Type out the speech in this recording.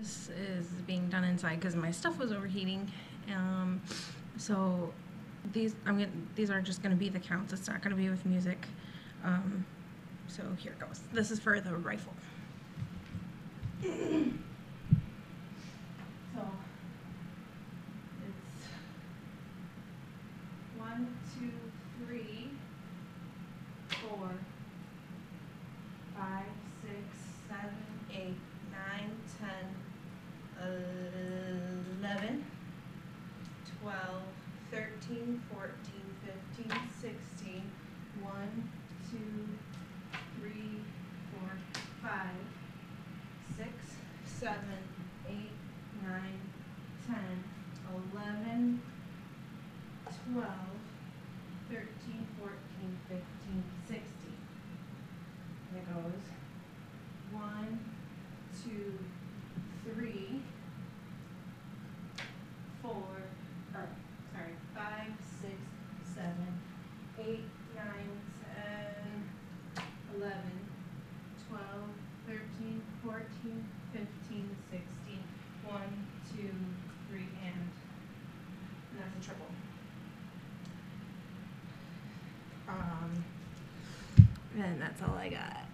This is being done inside because my stuff was overheating. So these are just gonna be the counts. It's not gonna be with music. So here it goes. This is for the rifle. So it's 1, 2, 3, 4, 5, 6, 7, 8, 9, 10, 11, 12, 13, 14, 15, 16, 1, 2, 3, 4, 5, 6, 7, 8, 9, 10, 11, 12, 13, 14, 15, 16. And it goes 1, 2, 3, 4, 5, 6, 7, 8, 9, 10, 11, 12, 13, 14, 15, 16, 1, 2, 3, and that's a triple. And that's all I got.